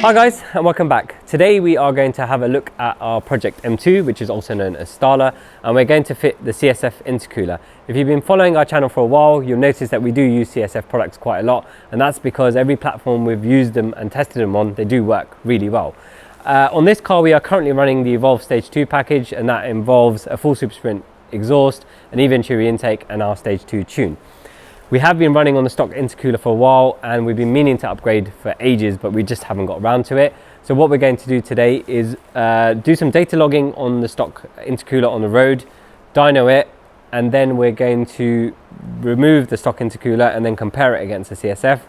Hi guys, and welcome back. Today we are going to have a look at our project M2, which is also known as Starla, and we're going to fit the CSF Intercooler. If you've been following our channel for a while, you'll notice that we do use CSF products quite a lot, and that's because every platform we've used them and tested them on, they do work really well. On this car we are currently running the Evolve Stage 2 package, and that involves a full Supersprint exhaust, an Eventuri intake and our Stage 2 tune. We have been running on the stock intercooler for a while, and we've been meaning to upgrade for ages, but we just haven't got around to it. So what we're going to do today is do some data logging on the stock intercooler on the road, dyno it, and then we're going to remove the stock intercooler and then compare it against the CSF,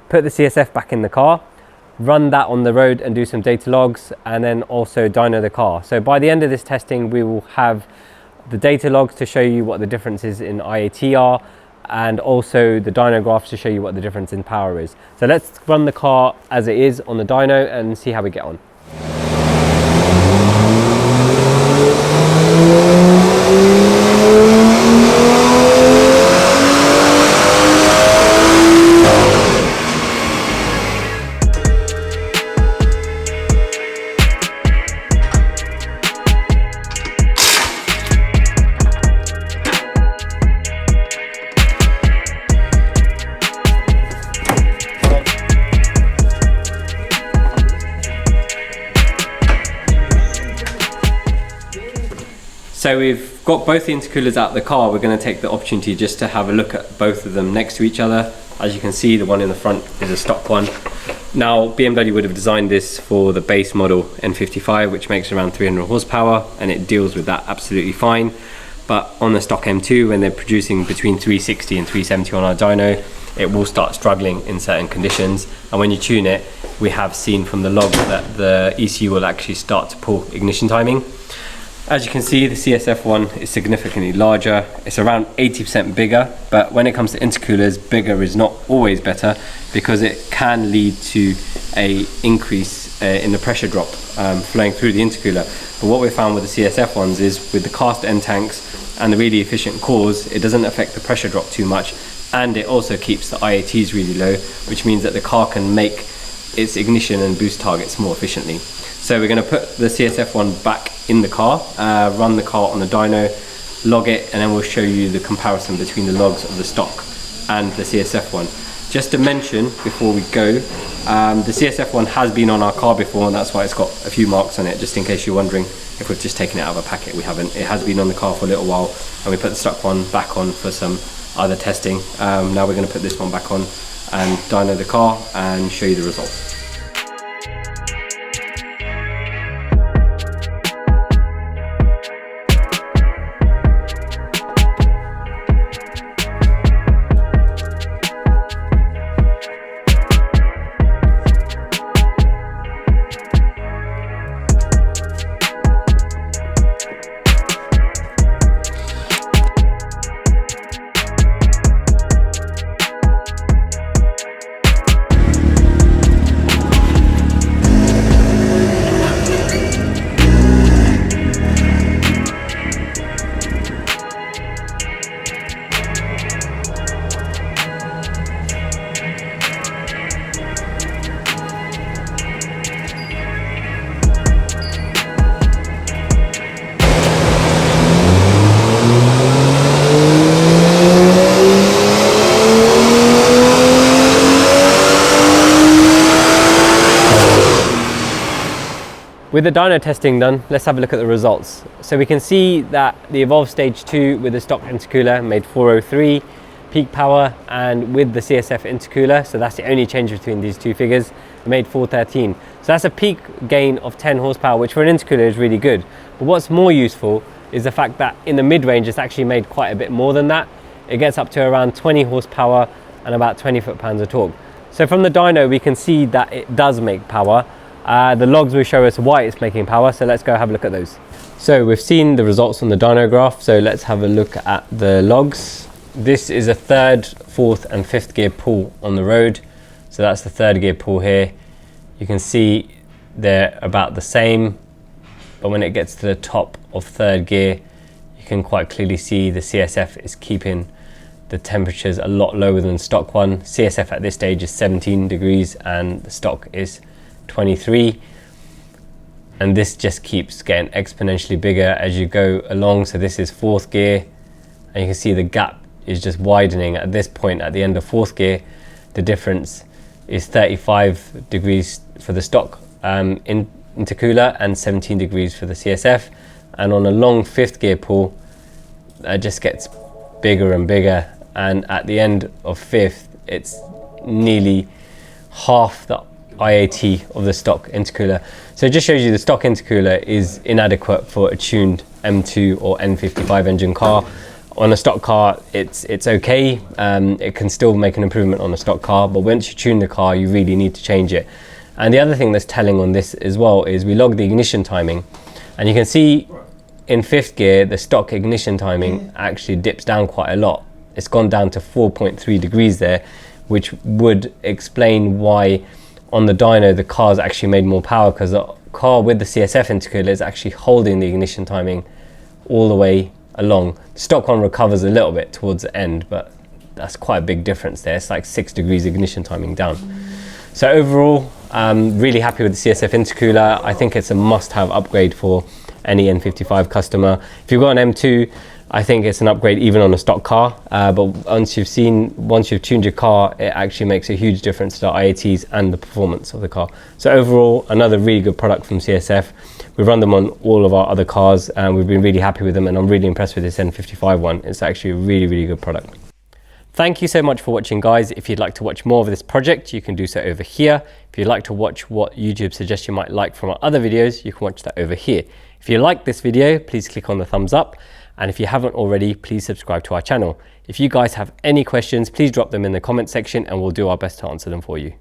put the CSF back in the car, run that on the road and do some data logs, and then also dyno the car. So by the end of this testing, we will have the data logs to show you what the differences in IAT are, and also the dyno graphs to show you what the difference in power is. So let's run the car as it is on the dyno and see how we get on. So we've got both the intercoolers out of the car. We're going to take the opportunity just to have a look at both of them next to each other. As you can see, the one in the front is a stock one. Now BMW would have designed this for the base model N55, which makes around 300 horsepower, and it deals with that absolutely fine. But on the stock M2, when they're producing between 360 and 370 on our dyno, it will start struggling in certain conditions. And when you tune it, we have seen from the log that the ECU will actually start to pull ignition timing. As you can see, the CSF one is significantly larger. It's around 80% bigger, but when it comes to intercoolers, bigger is not always better because it can lead to an increase in the pressure drop flowing through the intercooler. But what we found with the CSF ones is with the cast end tanks and the really efficient cores, it doesn't affect the pressure drop too much, and it also keeps the IATs really low, which means that the car can make its ignition and boost targets more efficiently. So we're going to put the CSF one back in the car, run the car on the dyno, log it, and then we'll show you the comparison between the logs of the stock and the CSF one. Just to mention before we go, the CSF one has been on our car before, and that's why it's got a few marks on it, just in case you're wondering if we've just taken it out of a packet. We haven't. It has been on the car for a little while, and we put the stock one back on for some other testing. Now we're going to put this one back on and dyno the car and show you the results. With the dyno testing done, let's have a look at the results. So we can see that the Evolve Stage 2 with the stock intercooler made 403 peak power, and with the CSF intercooler, so that's the only change between these two figures, it made 413. So that's a peak gain of 10 horsepower, which for an intercooler is really good. But what's more useful is the fact that in the mid-range it's actually made quite a bit more than that. It gets up to around 20 horsepower and about 20 foot-pounds of torque. So from the dyno we can see that it does make power. The logs will show us why it's making power, so let's go have a look at those. So we've seen the results on the dyno graph, so let's have a look at the logs. This is a third, fourth and fifth gear pull on the road. So that's the third gear pull here. You can see they're about the same, but when it gets to the top of third gear, you can quite clearly see the CSF is keeping the temperatures a lot lower than stock one. CSF at this stage is 17 degrees and the stock is 23, and this just keeps getting exponentially bigger as you go along. So this is 4th gear, and you can see the gap is just widening at this point. At the end of 4th gear, the difference is 35 degrees for the stock intercooler and 17 degrees for the CSF. And on a long 5th gear pull, it just gets bigger and bigger, and at the end of 5th, it's nearly half the IAT of the stock intercooler. So it just shows you the stock intercooler is inadequate for a tuned M2 or N55 engine car. On a stock car, it's okay. It can still make an improvement on a stock car, but once you tune the car, you really need to change it. And the other thing that's telling on this as well is we log the ignition timing, and you can see in 5th gear, the stock ignition timing actually dips down quite a lot. It's gone down to 4.3 degrees there, which would explain why on the dyno the car's actually made more power, because the car with the CSF intercooler is actually holding the ignition timing all the way along. The stock one recovers a little bit towards the end, but that's quite a big difference there. It's like 6 degrees ignition timing down. So overall, I'm really happy with the CSF intercooler. I think it's a must-have upgrade for any N55 customer. If you've got an M2, I think it's an upgrade even on a stock car, but once you've tuned your car, it actually makes a huge difference to the IATs and the performance of the car. So overall, another really good product from CSF. We run them on all of our other cars, and we've been really happy with them, and I'm really impressed with this N55 one. It's actually a really, really good product. Thank you so much for watching, guys. If you'd like to watch more of this project, you can do so over here. If you'd like to watch what YouTube suggests you might like from our other videos, you can watch that over here. If you like this video, please click on the thumbs up. And if you haven't already, please subscribe to our channel. If you guys have any questions, please drop them in the comment section and we'll do our best to answer them for you.